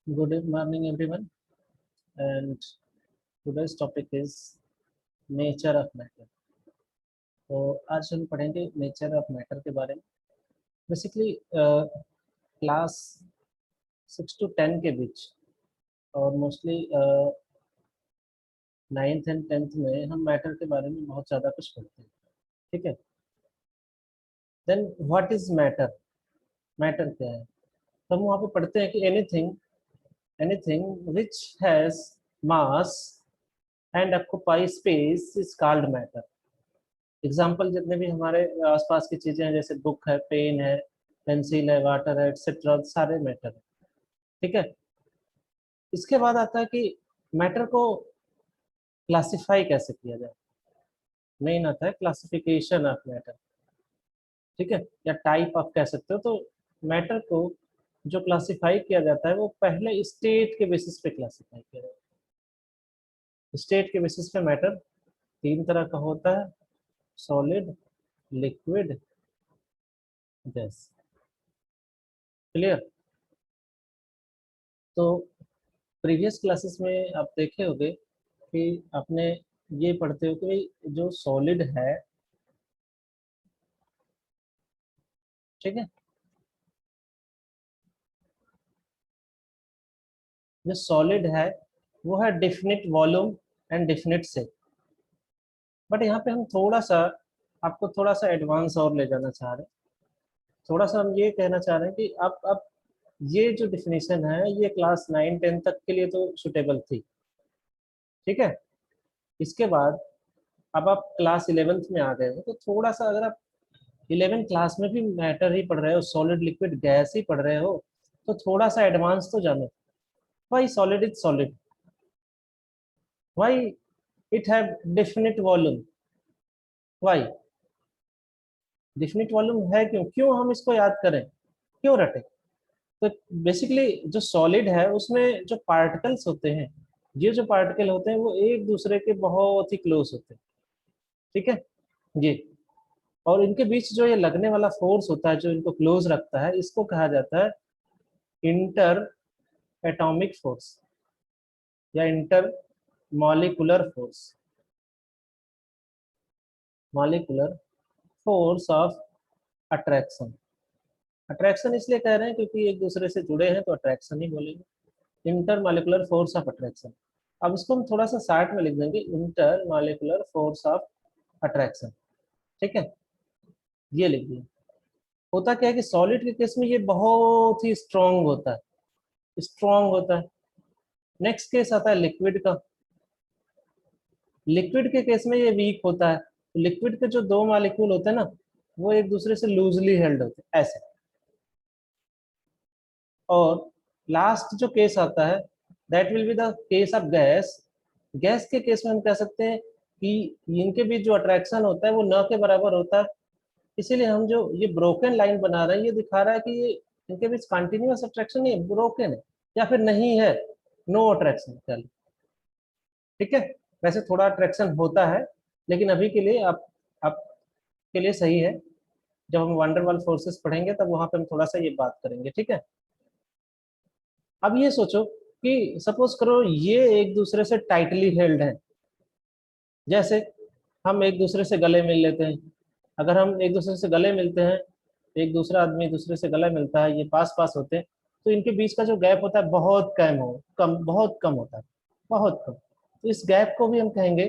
Good morning, everyone. And today's topic is nature of matter. तो आज हम पढ़ेंगे नेचर ऑफ मैटर के बारे में. बेसिकली क्लास 6 to 10 के बीच और मोस्टली 9th and 10th में हम मैटर के बारे में बहुत ज़्यादा कुछ पढ़ते हैं. ठीक है. Then what is matter? Matter क्या है? तो हम वहाँ पे पढ़ते हैं कि anything which has mass and occupy space is called matter. Example जितने भी हमारे आसपास की चीजें हैं, जैसे बुक है, पेन है, पेंसिल है, वाटर है, एक्सेट्रा, सारे मैटर है. ठीक है. इसके बाद आता है कि मैटर को क्लासिफाई कैसे किया जाए. मेन आता है क्लासिफिकेशन ऑफ मैटर. ठीक है, या टाइप ऑफ कह सकते हो. तो मैटर को जो क्लासिफाई किया जाता है वो पहले स्टेट के बेसिस पे क्लासिफाई किया जाता है. स्टेट के बेसिस पे मैटर 3 तरह का होता है: सॉलिड, लिक्विड, गैस. क्लियर? तो प्रीवियस क्लासेस में आप देखे होंगे कि आपने ये पढ़ते हो कि जो सॉलिड है, ठीक है, जो सॉलिड है वो है definite volume and definite shape. But यहाँ पे हम थोड़ा सा आपको थोड़ा सा एडवांस और ले जाना चाह रहे हैं. थोड़ा सा हम ये कहना चाह रहे हैं कि अब ये जो डिफिनेशन है ये क्लास 9-10 तक के लिए तो सुटेबल थी. ठीक है. इसके बाद अब आप क्लास 11th में आ गए हो, तो थोड़ा सा अगर आप 11 क्लास में भी मैटर ही पढ़ रहे हो, सॉलिड लिक्विड गैस ही पढ़ रहे हो, तो थोड़ा सा एडवांस तो जानो. Why solid is solid? Why it have definite volume? Why definite volume है? क्यों क्यों हम इसको याद करें, क्यों रटे? तो बेसिकली जो सॉलिड है उसमें जो पार्टिकल्स होते हैं, ये जो पार्टिकल होते हैं वो एक दूसरे के बहुत ही क्लोज होते हैं. ठीक है. ये और इनके बीच जो ये लगने वाला फोर्स होता है जो इनको क्लोज रखता है, इसको कहा जाता है इंटर एटॉमिक फोर्स या inter molecular force. Molecular force of attraction. Attraction इसलिए कह रहे हैं क्योंकि एक दूसरे से जुड़े हैं तो अट्रैक्शन ही बोलेंगे. Inter molecular force of attraction. अब इसको हम थोड़ा सा शार्ट में लिख देंगे, inter molecular force of attraction. ठीक है, ये लिख दिया. होता क्या है कि सॉलिड के केस में ये बहुत ही स्ट्रांग होता है, स्ट्रांग होता है. नेक्स्ट केस आता है लिक्विड का. लिक्विड के केस में ये वीक होता है. लिक्विड के जो 2 मॉलिक्यूल होते हैं ना, वो एक दूसरे से लूजली हेल्ड होते हैं ऐसे. और लास्ट जो केस आता है that will be the case of gas. Gas के केस में हम कह सकते हैं कि इनके बीच जो अट्रैक्शन होता है वो न के बराबर होता है. इसीलिए हम जो ये ब्रोकन लाइन बना रहे हैं ये दिखा रहा है कि ये इनके बीच कंटिन्यूअस अट्रैक्शन नहीं है, ब्रोकन है या फिर नहीं है, नो अट्रैक्शन. चल ठीक है. वैसे थोड़ा अट्रैक्शन होता है, लेकिन अभी के लिए आप के लिए सही है. जब हम वंडरवॉल फोर्सेस पढ़ेंगे तब वहां पे हम थोड़ा सा ये बात करेंगे. ठीक है. अब ये सोचो कि सपोज करो ये एक दूसरे से टाइटली हेल्ड है. जैसे हम एक दूसरे से गले मिल लेते हैं. अगर हम एक दूसरे से गले मिलते हैं, एक दूसरा आदमी दूसरे से गला मिलता है, ये पास पास होते हैं, तो इनके बीच का जो गैप होता है बहुत कम बहुत कम होता है, बहुत कम. तो इस गैप को भी हम कहेंगे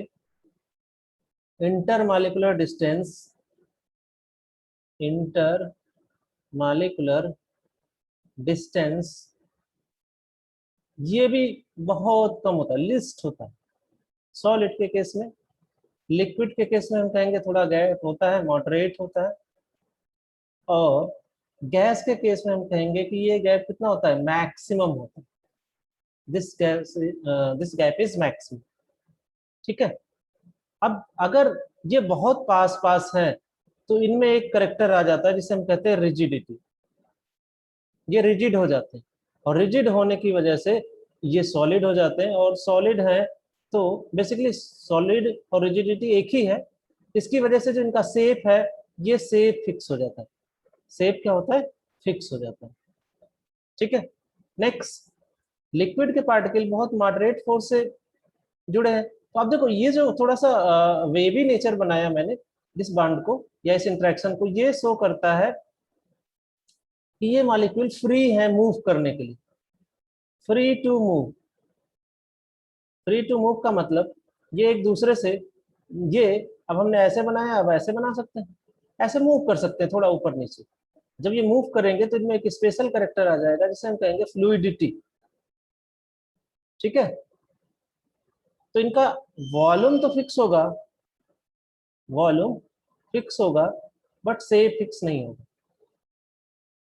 inter molecular distance. Inter molecular distance ये भी बहुत कम होता है, लिस्ट होता है सॉलिड के केस में. लिक्विड के केस में हम कहेंगे थोड़ा गैप होता है, मॉडरेट होता है. और गैस के केस में हम कहेंगे कि ये गैप कितना होता है, मैक्सिमम होता है. This gap is maximum. ठीक है. अब अगर ये बहुत पास पास है तो इनमें एक करेक्टर आ जाता है जिसे हम कहते हैं रिजिडिटी. ये रिजिड हो जाते हैं और रिजिड होने की वजह से ये सॉलिड हो जाते हैं. और सॉलिड है तो बेसिकली सॉलिड और रिजिडिटी एक ही है. इसकी वजह से जो इनका शेप है ये शेप फिक्स हो जाता है. शेप क्या होता है, फिक्स हो जाता है. ठीक है. नेक्स्ट लिक्विड के पार्टिकल बहुत मॉडरेट फोर्स से जुड़े हैं। तो आप देखो ये जो थोड़ा सा वेवी नेचर बनाया मैंने इस बॉन्ड को या इस इंटरेक्शन को, ये शो करता है कि ये मॉलिक्यूल फ्री है मूव करने के लिए। Free to move, free to move का मतलब ये एक दूसरे से, ये अब हमने ऐसे बनाया, अब ऐसे बना सकते हैं, ऐसे मूव कर सकते हैं थोड़ा ऊपर नीचे। जब ये मूव करेंगे तो इनमें एक स्पेशल कैरेक्टर आ जाएगा जिसे हम कहेंगे फ्लूइडिटी। ठीक है, तो इनका वॉल्यूम तो फिक्स होगा, वॉल्यूम फिक्स होगा, बट से फिक्स नहीं होगा।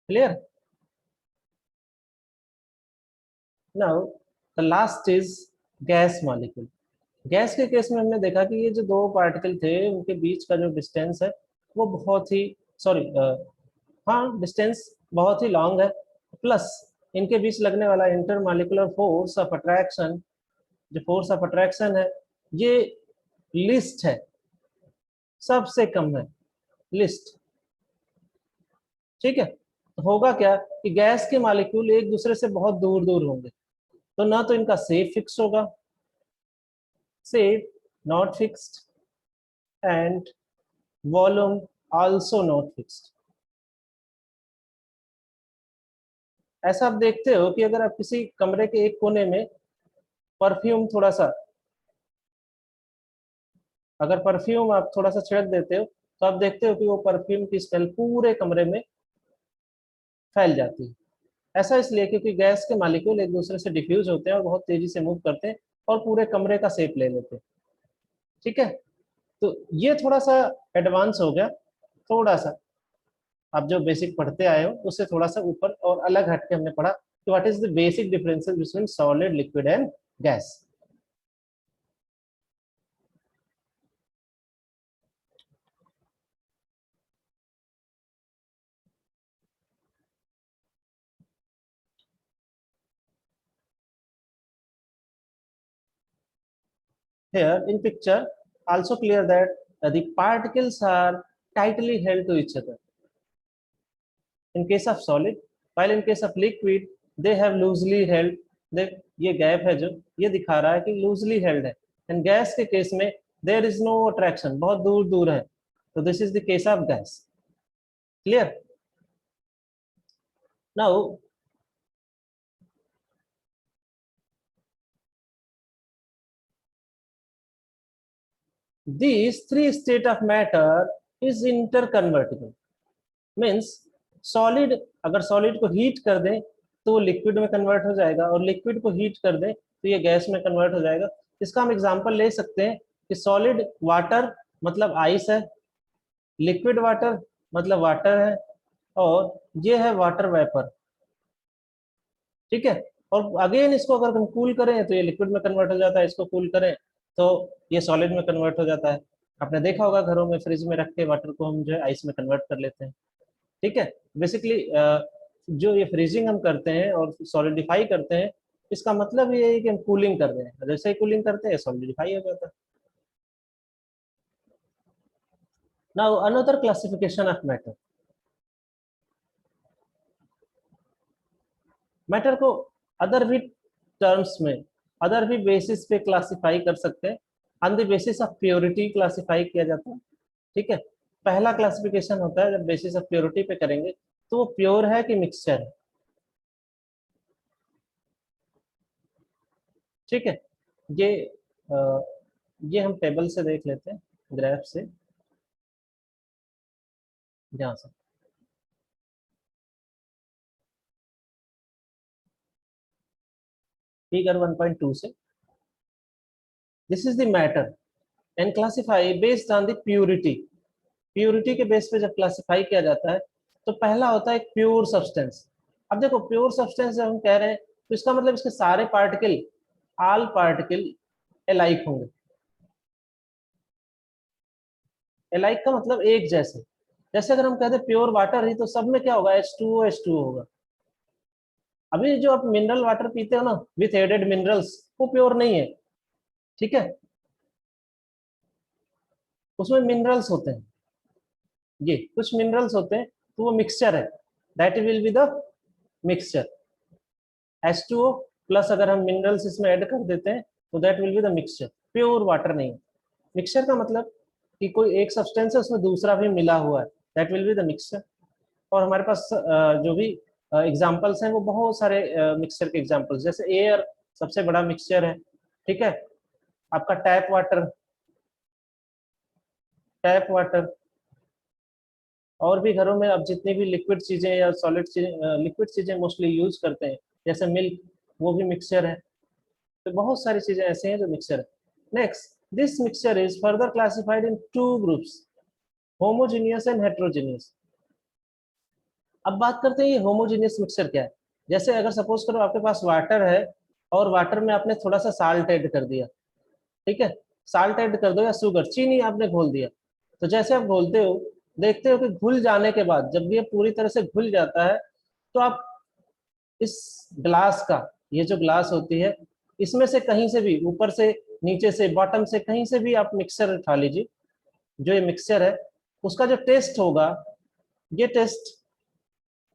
Clear? Now the last is gas molecule. Gas के केस में हमने देखा कि ये जो दो पार्टिकल थे उनके बीच का जो डिस्टेंस है वो बहुत ही, सॉरी, हाँ डिस्टेंस बहुत ही लॉन्ग है, प्लस इनके बीच लगने वाला inter molecular force of attraction, जो फोर्स ऑफ अट्रैक्शन है ये लिस्ट है, सबसे कम है लिस्ट। ठीक है, तो होगा क्या कि गैस के मॉलिक्यूल एक दूसरे से बहुत दूर दूर होंगे, तो ना तो इनका सेफ फिक्स होगा, safe not fixed, and volume also not fixed. ऐसा आप देखते हो कि अगर आप किसी कमरे के एक कोने में परफ्यूम थोड़ा सा, अगर परफ्यूम आप थोड़ा सा छिड़क देते हो तो आप देखते हो कि वो परफ्यूम की स्मेल पूरे कमरे में फैल जाती है। ऐसा इसलिए क्योंकि गैस के मॉलिक्यूल एक दूसरे से डिफ्यूज होते हैं और बहुत तेजी से मूव करते हैं और पूरे कमरे का शेप ले लेते हैं। ठीक है, तो ये थोड़ा सा एडवांस हो गया, थोड़ा सा आप जो बेसिक पढ़ते आए हो उससे थोड़ा सा ऊपर और अलग हट के हमने पढ़ा कि what is the basic differences between solid, liquid and gas. Here in picture also clear that the particles are tightly held to each other in case of solid, while in case of liquid they have loosely held। देख ये gap है जो ये दिखा रहा है कि loosely held है, एंड गैस के केस में देयर इज नो अट्रैक्शन, बहुत दूर दूर है, तो this is the case of gas. Clear? Now these three state of matter is interconvertible, means solid, अगर सॉलिड को हीट कर दें तो वो लिक्विड में कन्वर्ट हो जाएगा, और लिक्विड को हीट कर दें तो ये गैस में कन्वर्ट हो जाएगा। इसका हम एग्जांपल ले सकते हैं कि सॉलिड वाटर मतलब आइस है, लिक्विड वाटर मतलब वाटर है, और ये है वाटर वेपर। ठीक है, और अगेन इसको अगर हम कूल करें तो ये लिक्विड में कन्वर्ट हो जाता है, इसको कूल करें तो ये सॉलिड में कन्वर्ट हो जाता है। आपने देखा होगा घरों में फ्रिज में रख के वाटर को हम जो है आइस में कन्वर्ट कर लेते हैं। ठीक है, बेसिकली जो ये फ्रीजिंग हम करते हैं और सॉलिडिफाई करते हैं, इसका मतलब ये है कि हम कूलिंग कर रहे हैं, जैसे ही कूलिंग करते हैं सॉलिडिफाई हो जाता है। Now another classification of matter. Matter को अदर भी टर्म्स में, अदर भी बेसिस पे क्लासिफाई कर सकते हैं। On the basis of purity classify किया जाता है। ठीक है, पहला क्लासिफिकेशन होता है जब बेसिस ऑफ प्योरिटी पे करेंगे तो वो प्योर है कि मिक्सचर है। ठीक है, ये आ, ये हम टेबल से देख लेते हैं, ग्राफ से, यहाँ से। फिगर 1.2 से, this is the matter and classify based on the purity. Purity के बेस पे जब क्लासिफाई किया जाता है तो पहला होता है प्योर सब्सटेंस। अब देखो प्योर सब्सटेंस जब हम कह रहे हैं तो इसका मतलब इसके सारे पार्टिकल, ऑल पार्टिकल एलाइक होंगे। एलाइक का मतलब एक जैसे, जैसे अगर हम कहते हैं प्योर वाटर ही तो सब में क्या होगा, H2O H2O होगा। अभी जो आप मिनरल वाटर पीते हो ना विथ एडेड मिनरल्स, वो प्योर नहीं है। ठीक है, उसमें मिनरल्स होते हैं, ये कुछ मिनरल्स होते हैं, तो वो मिक्सचर है, that will be the mixture. H2O plus अगर हम मिनरल्स इसमें ऐड कर देते हैं तो that will be the mixture, pure water नहीं। मिक्सचर का मतलब कि कोई एक सब्सटेंस है उसमें दूसरा भी मिला हुआ है, that will be the mixture. और हमारे पास जो भी एग्जांपल्स हैं वो बहुत सारे मिक्सचर के एग्जांपल्स, जैसे एयर सबसे बड़ा मिक्सचर है, ठीक है। आपका टैप वाटर, टैप वाटर, और भी घरों में अब जितनी भी लिक्विड चीजें या सॉलिड चीजें, लिक्विड चीजें मोस्टली यूज करते हैं जैसे मिल्क, वो भी मिक्सचर है। तो बहुत सारी चीजें ऐसे हैं जो मिक्सचर है। Next, this mixture is further classified in two groups, homogeneous and heterogeneous. अब बात करते हैं ये होमोजीनियस मिक्सचर क्या है। जैसे अगर सपोज करो आपके पास वाटर है और वाटर में आपने थोड़ा सा साल्ट ऐड कर दिया, ठीक है, साल्ट ऐड कर दो या शुगर, चीनी आपने घोल दिया, तो जैसे आप घोलते हो देखते हो कि घुल जाने के बाद जब ये पूरी तरह से घुल जाता है तो आप इस ग्लास का, ये जो ग्लास होती है इसमें से कहीं से भी, ऊपर से नीचे से बॉटम से कहीं से भी आप मिक्सचर उठा लीजिए, जो ये मिक्सचर है उसका जो टेस्ट होगा, ये टेस्ट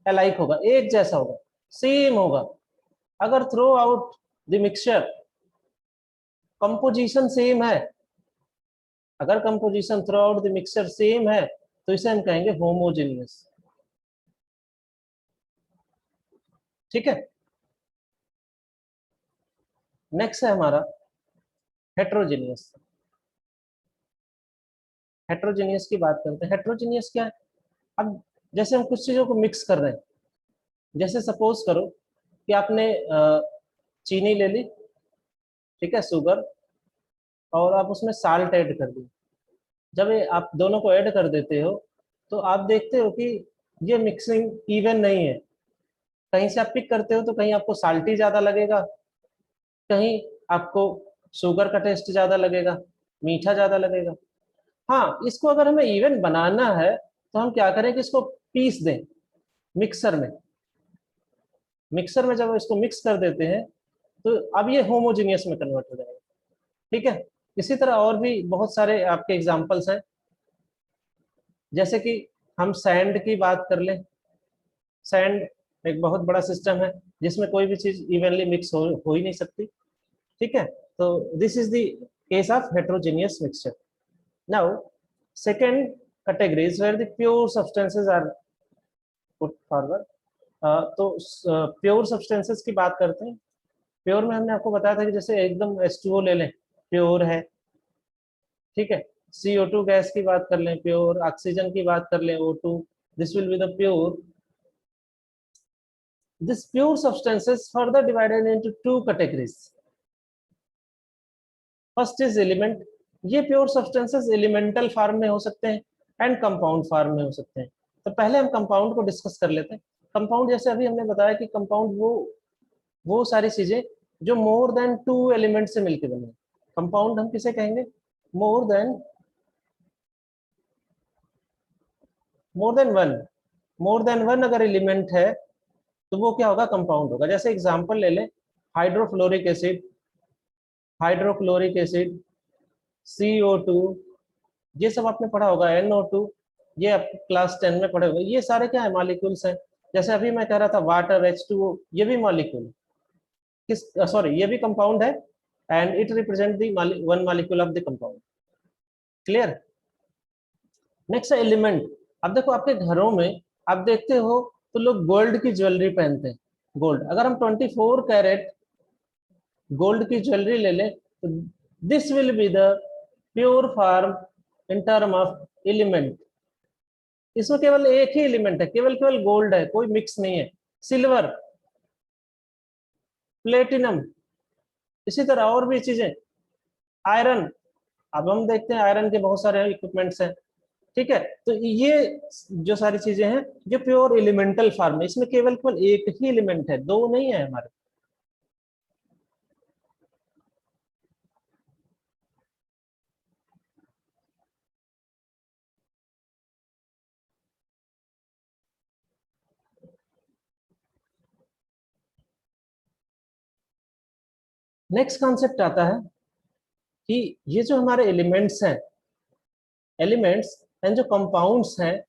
अलाइक होगा, एक जैसा होगा, सेम होगा। अगर throughout the mixture composition same है, अगर composition throughout the mixture same है तो इसे हम कहेंगे होमोजेनियस, ठीक है। नेक्स्ट है हमारा हेट्रोजेनियस। हेट्रोजेनियस की बात करते हैं। हेट्रोजेनियस क्या है? अब जैसे हम कुछ चीजों को मिक्स कर रहे हैं, जैसे सपोज करो कि आपने चीनी ले ली, ठीक है, शुगर, और आप उसमें साल्ट ऐड कर दी। जब ये आप दोनों को ऐड कर देते हो तो आप देखते हो कि ये मिक्सिंग इवन नहीं है। कहीं से आप पिक करते हो तो कहीं आपको साल्टी ज्यादा लगेगा, कहीं आपको शुगर का टेस्ट ज्यादा लगेगा, मीठा ज्यादा लगेगा। हाँ, इसको अगर हमें इवन बनाना है तो हम क्या करें कि इसको पीस दें मिक्सर में। मिक्सर में जब इसको मिक्स कर देते हैं तो अब ये होमोजीनियस में कन्वर्ट हो जाएगा, ठीक है। इसी तरह और भी बहुत सारे आपके एग्जांपल्स हैं, जैसे कि हम सैंड की बात कर लें। सैंड एक बहुत बड़ा सिस्टम है जिसमें कोई भी चीज इवनली मिक्स हो ही नहीं सकती, ठीक है। तो this is the case of heterogeneous mixture. Now second category is where the pure substances are put forward. तो प्योर सब्सटेंसेस की बात करते हैं। प्योर में हमने आपको बताया था कि जैसे एकदम H2O ले लें, प्योर है, ठीक है। CO2 गैस की बात कर लें, प्योर। ऑक्सीजन की बात कर लें, O2, this will be the pure. This pure substances further divided into two categories. First is element. ये प्योर सब्सटेंसेस एलिमेंटल फॉर्म में हो सकते हैं एंड कंपाउंड फॉर्म में हो सकते हैं। तो पहले हम कंपाउंड को डिस्कस कर लेते हैं। कंपाउंड जैसे अभी हमने बताया कि कंपाउंड वो सारी चीजें जो मोर देन टू एलिमेंट से मिलकर बने। कंपाउंड हम किसे कहेंगे? More than one. More than one अगर एलिमेंट है तो वो क्या होगा? कंपाउंड होगा। जैसे एग्जांपल ले लें, hydrofluoric acid, hydrochloric acid, CO2, ये सब आपने पढ़ा होगा, NO2, ये आप क्लास 10 में पढ़े होंगे। ये सारे क्या है? मॉलिक्यूल्स हैं। जैसे अभी मैं कह रहा था वाटर, H2O, ये भी मॉलिक्यूल किस, सॉरी, ये भी कंपाउंड है and it represent the one molecule of the compound. Clear? Next element. अब देखो आपके घरों में आप देखते हो तो लोग गोल्ड की ज्वेलरी पहनते हैं। गोल्ड, अगर हम 24 कैरेट गोल्ड की ज्वेलरी ले लें तो this will be the pure form in term of element. इसमें केवल एक ही एलिमेंट है, केवल केवल गोल्ड है, कोई मिक्स नहीं है। सिल्वर, प्लेटिनम, इसी तरह और भी चीजें, आयरन। अब हम देखते हैं आयरन के बहुत सारे इक्विपमेंट्स हैं, ठीक है। तो ये जो सारी चीजें हैं जो प्योर एलिमेंटल फॉर्म है, इसमें केवल केवल एक ही एलिमेंट है, दो नहीं है हमारे। नेक्स्ट कॉन्सेप्ट आता है कि ये जो हमारे एलिमेंट्स हैं, एलिमेंट्स एंड जो कंपाउंड्स हैं,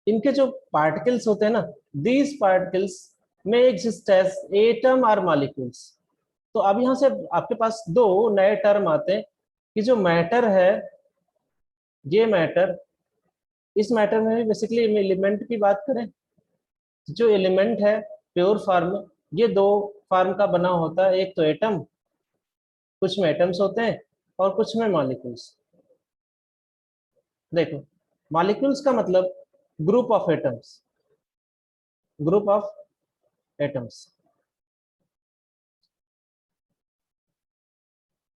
इनके जो पार्टिकल्स होते हैं ना, these particles may exist as atom or molecules। तो अब यहाँ से आपके पास दो नए टर्म आते हैं कि जो मैटर है, ये मैटर, इस मैटर में बेसिकली एलिमेंट की बात करें, जो एलिमेंट है प्योर फॉर्म में, ये दो फॉर्म का बना होता है, एक तो एटम, कुछ में एटम्स होते हैं और कुछ में मॉलिक्यूल्स। देखो, मॉलिक्यूल्स का मतलब group of atoms, group of atoms,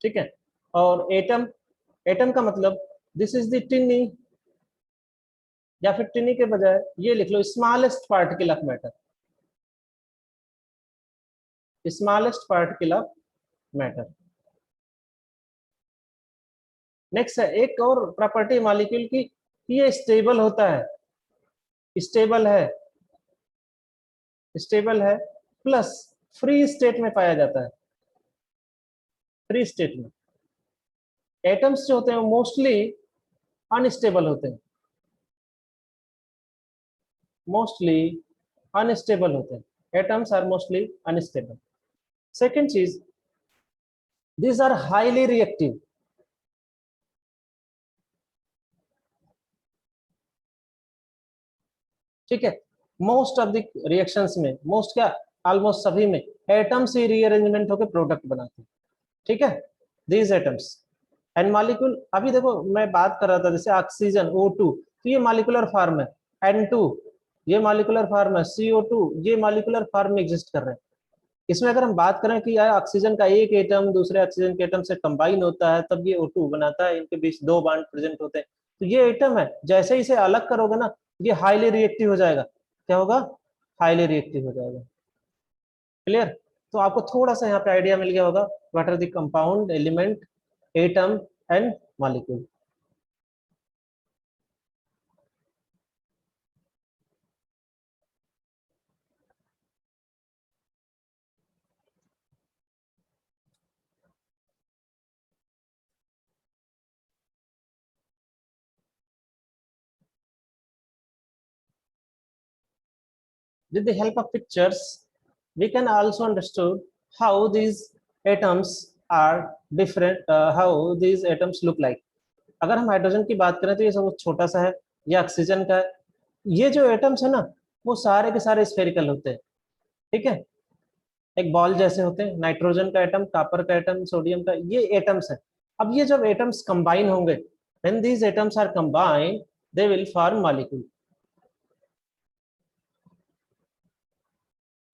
ठीक है। और एटम, एटम का मतलब दिस इज द टिनी, या फिर टिनी के बजाय ये लिख लो smallest particle of matter, smallest particle of matter. Next है एक और प्रॉपर्टी मॉलिक्यूल की, ये स्टेबल होता है, स्टेबल है, स्टेबल है, प्लस फ्री स्टेट में पाया जाता है, फ्री स्टेट में। एटम्स जो होते हैं वो मोस्टली अनस्टेबल होते हैं, मोस्टली अनस्टेबल होते हैं, atoms are mostly unstable. Second चीज, these आर हाईली रिएक्टिव, ठीक है। मोस्ट ऑफ द रिएक्शंस में, मोस्ट क्या, ऑलमोस्ट सभी में एटम्स ही रीअरेंजमेंट होकर प्रोडक्ट बनाते हैं, ठीक है, दीज एटम्स। एंड मॉलिक्यूल, अभी देखो मैं बात कर रहा था जैसे ऑक्सीजन O2, तो ये मॉलिक्यूलर फॉर्म है, N2 ये मॉलिक्यूलर फॉर्म है, CO2 ये मॉलिक्यूलर फॉर्म में एग्जिस्ट कर रहे हैं। इसमें अगर हम बात करें कि यार ऑक्सीजन का एक एटम दूसरे ऑक्सीजन के एटम से कंबाइन होता है तब ये O2 बनाता है, इनके बीच दो बॉन्ड प्रेजेंट होते हैं, तो ये एटम है, जैसे ही इसे अलग करोगे ना ये हाईली रिएक्टिव हो जाएगा, क्या होगा, हाईली रिएक्टिव हो जाएगा। क्लियर? तो आपको थोड़ा सा यहाँ पे आइडिया मिल गया होगा what are the compound, element, atom and molecule. With the help of pictures, we can also understood how these atoms are different, how these atoms look like। अगर हम हाइड्रोजन की बात करें तो ये सब छोटा सा है, ये ऑक्सीजन का है, ये जो एटम्स है ना वो सारे के सारे स्फेरिकल होते हैं, ठीक है, एक बॉल जैसे होते हैं, नाइट्रोजन का एटम, कॉपर का एटम, सोडियम का, ये एटम्स है। अब ये जब एटम्स कंबाइन होंगे, when these atoms are combined they will form molecule।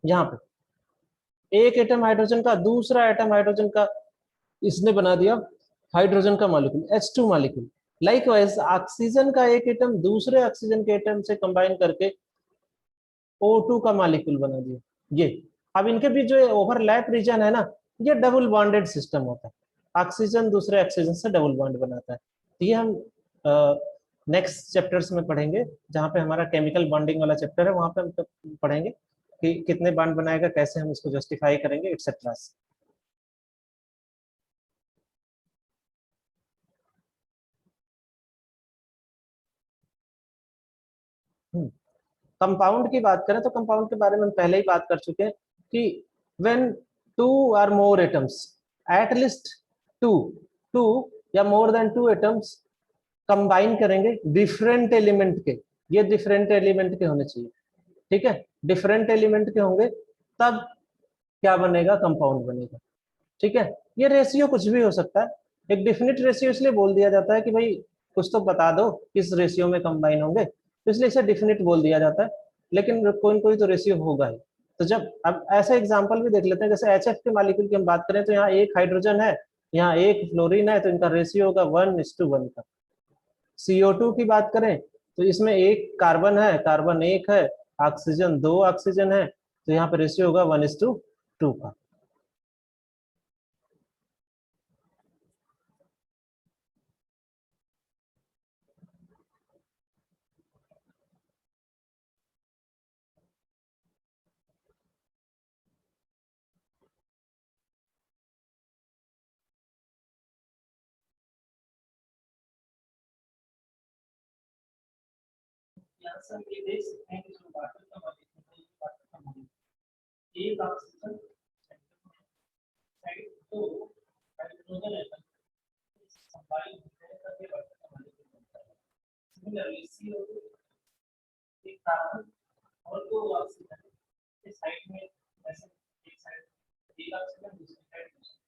यहाँ पे एक एटम हाइड्रोजन का, दूसरा एटम हाइड्रोजन का, इसने बना दिया हाइड्रोजन का molecule, H2 molecule. Likewise oxygen का एक एटम दूसरे ऑक्सीजन के एटम से कंबाइन करके O2 का मॉलिक्यूल बना दिया। ये अब इनके बीच जो ओवरलैप रीजन है ना, ये डबल बॉन्डेड सिस्टम होता है, ऑक्सीजन दूसरे ऑक्सीजन से डबल बॉन्ड बनाता है। तो ये हम नेक्स्ट चैप्टर्स में पढ़ेंगे, जहाँ पे हमारा केमिकल बॉन्डिंग वाला चैप्टर है वहां पे हम पढ़ेंगे कि कितने बॉन्ड बनाएगा, कैसे हम इसको जस्टिफाई करेंगे, एक्सेट्रा। कंपाउंड की बात करें तो कंपाउंड के बारे में हम पहले ही बात कर चुके हैं कि when two are more atoms, at least two, two या more than two atoms combine करेंगे डिफरेंट एलिमेंट के, ये डिफरेंट एलिमेंट के होने चाहिए, ठीक है, डिफरेंट एलिमेंट के होंगे तब क्या बनेगा, कंपाउंड बनेगा, ठीक है। ये रेशियो कुछ भी हो सकता है, एक डिफिनिट रेशियो इसलिए बोल दिया जाता है कि भाई कुछ तो बता दो किस रेशियो में कंबाइन होंगे, तो इसलिए इसे डिफिनिट बोल दिया जाता है, लेकिन कोई न कोई तो रेशियो होगा ही। तो जब अब ऐसा एग्जांपल भी देख लेते हैं, जैसे HF के मॉलिक्यूल की हम बात करें तो यहाँ एक हाइड्रोजन है, यहाँ एक फ्लोरीन है, तो इनका रेशियो होगा 1:1 का। CO2 की बात करें तो इसमें एक कार्बन है, कार्बन एक है, ऑक्सीजन दो ऑक्सीजन है, तो यहाँ पे रेशियो होगा 1:2 का। एक ऑक्सीजन साइड तो हाइड्रोजन एटम संभाई करके बटन मॉलिक्यूल बनता है। सिमिलरली CO2 एक कार्बन और दो ऑक्सीजन इस साइड में ऐसे एक साइड एक ऑक्सीजन दूसरी साइड दूसरी।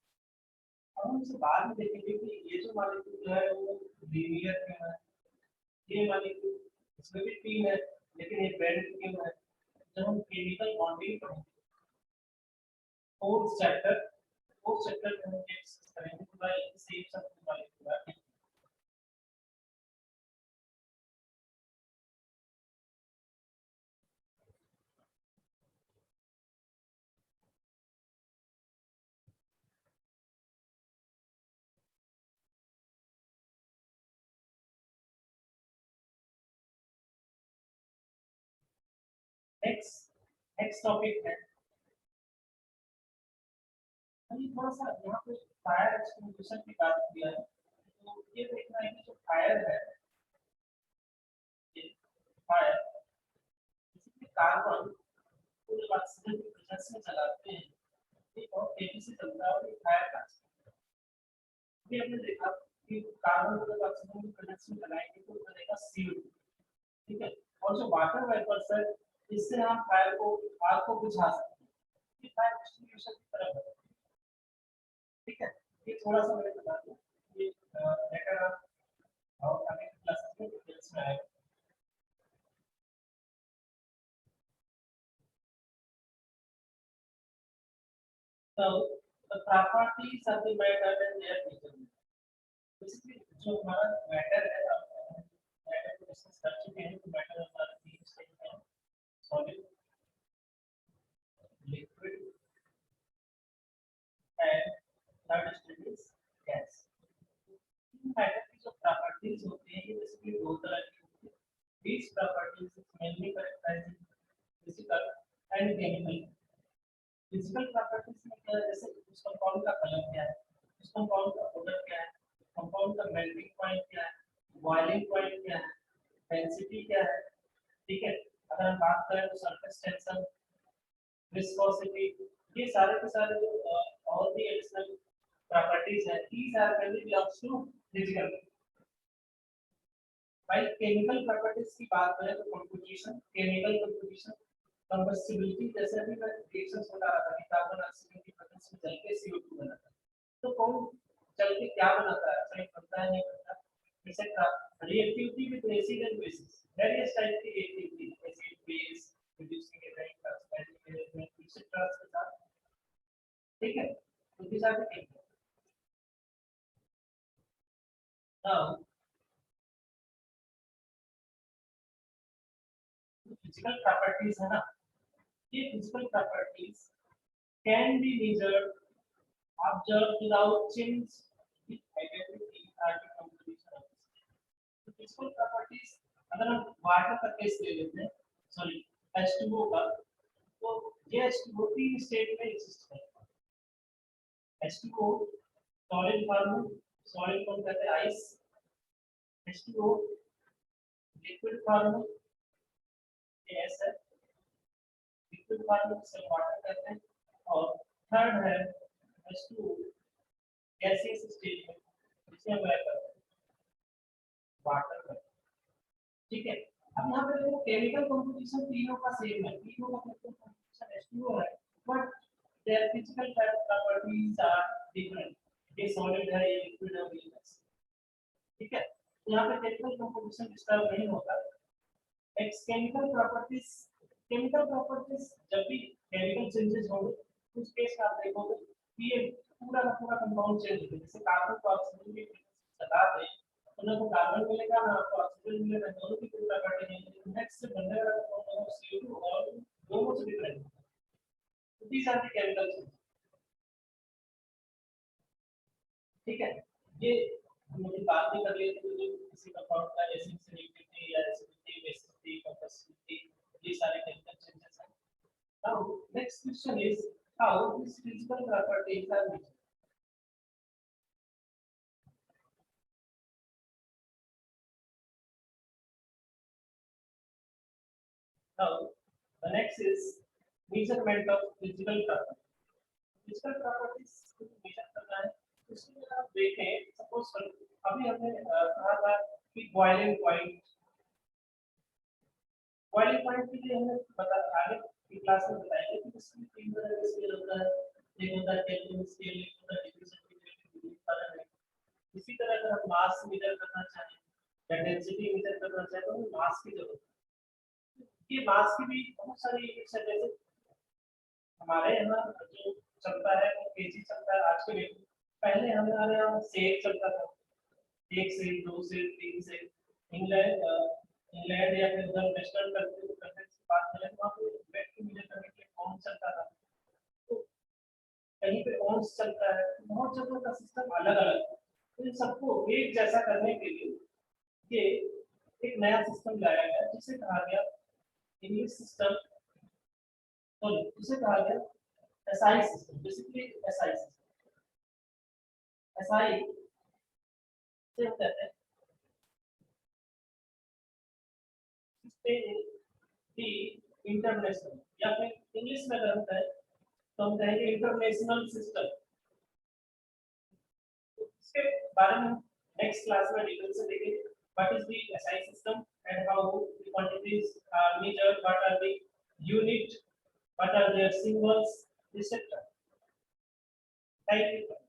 अब हम इसे बाद में देखेंगे कि ये जो मॉलिक्यूल जो है वो लीनियर क्यों है, ये मॉलिक्यूल इसमें भी तीन है लेकिन ये बेंड क्यों है। जब हम केमिकल बॉन्डिंग पढ़ेंगे फोर्थ चैप्टर में हम डिस्कस करेंगे पूरा सेम सब मॉलिक्यूल है। नेक्स्ट टॉपिक है अभी थोड़ा सा यहाँ पे फायर एक्सटिंग्विशर की बात किया है। तो ये देखना है कि जो फायर है ये फायर इसमें कार्बन को जब ऑक्सीजन की प्रेजेंस में जलाते हैं ये बहुत तेजी से चलता है और ये फायर का अभी हमने देखा कि कार्बन को जब ऑक्सीजन की प्रेजेंस में जलाएंगे तो बनेगा CO2, ठीक है। और जो वाटर वेपर्स है इससे हम फायर को आग को बुझा सकते हैं। ये फायर एक्सटिंग्विशर की तरह है, ठीक है। ये थोड़ा सा मैंने बता दिया, ये लेटर और आगे क्लासेस में डिटेल्स में आएगा। So the properties of the matter and their features. Basically, जो हमारा मैटर है मैटर को डिस्कस कर चुके हैं। तो मैटर हमारा तीन स्टेज में solid, liquid and third stage is gas. Matter की जो प्रॉपर्टीज होती हैं ये बेसिकली दो तरह की होती हैं। These properties is mainly characterizing physical and chemical। Physical properties में क्या है, जैसे उस कंपाउंड का कलर क्या है, उस कंपाउंड का ऑर्डर क्या है, कंपाउंड का मेल्टिंग पॉइंट क्या है, बॉइलिंग पॉइंट क्या है, डेंसिटी क्या है, ठीक है। अगर हम बात करें तो सरफेस टेंशन, विस्कोसिटी, ये सारे के सारे जो और भी एडिशनल प्रॉपर्टीज है these are mainly belongs to physical. भाई केमिकल प्रॉपर्टीज की बात करें तो कंपोजिशन, केमिकल कंपोजिशन, कंबस्टिबिलिटी, जैसे अभी मैं रिएक्शंस बता रहा था कि कार्बन ऑक्सीजन की प्रेजेंस में जल के CO2 बनाता है। तो कौन जल के क्या बनाता है, सही बनता है नहीं बनता, etcetera. Reactivity with acid and bases, various type की reactivity acid base reducing agent transfer etcetera के साथ, ठीक है। तो this are the chemical. Now physical properties है ना, ये physical properties can be measured observed without change in identity or the composition of the तो फिजिकल प्रॉपर्टीज अगर हम वाटर का केस ले लेते हैं, सॉरी H2O का, तो ये H2O तीन स्टेट में एग्जिस्ट करता है। H2O सॉलिड फॉर्म में, सॉलिड को कहते हैं आइस, H2O लिक्विड फॉर्म में गैस है, लिक्विड फॉर्म में से वाटर कहते हैं, और थर्ड है H2O गैसियस स्टेट में जिसे हम कहते हैं वाटर, ठीक है। अब यहाँ पे देखो केमिकल कंपोजिशन तीनों का सेम है, तीनों का केमिकल कंपोजिशन H2O है, but their physical properties are different. ये सॉलिड है, ये लिक्विड है, ये गैस, ठीक है। तो यहाँ पे केमिकल कंपोजिशन डिस्टर्ब नहीं होता। एक्स केमिकल प्रॉपर्टीज जब भी केमिकल चेंजेस होंगे उस केस में आप देखोगे कि ये पूरा का पूरा कंपाउंड चेंज होगा। जैसे कार्बन को ऑक्सीजन की सदा दे तो ना तो कार्बन मिलेगा ना आपको ऑक्सीजन मिलेगा, दोनों की कोई प्रॉपर्टी नहीं है। नेक्स्ट से बनने वाला कंपाउंड होगा CO2 और दोनों से डिफरेंट होगा। तो these are the chemical change, ठीक है। ये हम लोग बात नहीं कर रहे थे जो किसी कंपाउंड का एसिड से रिएक्टिविटी या एसिडिटी बेसिसिटी कंपासिबिलिटी ये सारे केमिकल चेंजेस हैं। Now next question is how this physical properties are measured. Now the next is measurement of physical property. Physical properties को मेजर करना है, उसमें अगर आप देखें, सपोज अभी हमने कहा था कि बॉइलिंग पॉइंट के लिए हमने बता आगे की क्लास में बताएंगे कि इसमें तीन तरह के स्केल होता है। एक होता है केल्विन स्केल, एक होता है डिग्री सेंटीग्रेड। इसी तरह अगर हम मास मेजर करना चाहें या डेंसिटी मेजर करना चाहें तो हमें मास की जरूरत है। ये मास की भी बहुत सारी यूनिट्स है, जैसे हमारे यहाँ जो चलता है वो केजी चलता है आज के डेट में। पहले हमारे यहाँ सेल चलता था, 1 सेल 2 सेल 3 सेल। इंग्लैंड या फिर उधर वेस्टर्न कंट्रीज की बात करें तो वहाँ पे वेट को मेजर करने के लिए पाउंड चलता था, तो कहीं पे ऑन्स चलता है, बहुत जगह का सिस्टम अलग अलग है। तो इन सबको एक जैसा करने के लिए ये एक नया सिस्टम लाया गया जिसे कहा गया इंग्लिश सिस्टम, सॉरी जिसे कहा गया SI system. Basically SI system, SI से हम कहते हैं इंटरनेशनल, या फिर इंग्लिश में अगर हम कहें तो हम कहेंगे इंटरनेशनल सिस्टम। इसके बारे में नेक्स्ट क्लास में डिटेल से देखेंगे। What is the SI system and how the quantities are measured, what are the unit, what are their symbols, etc. Thank you.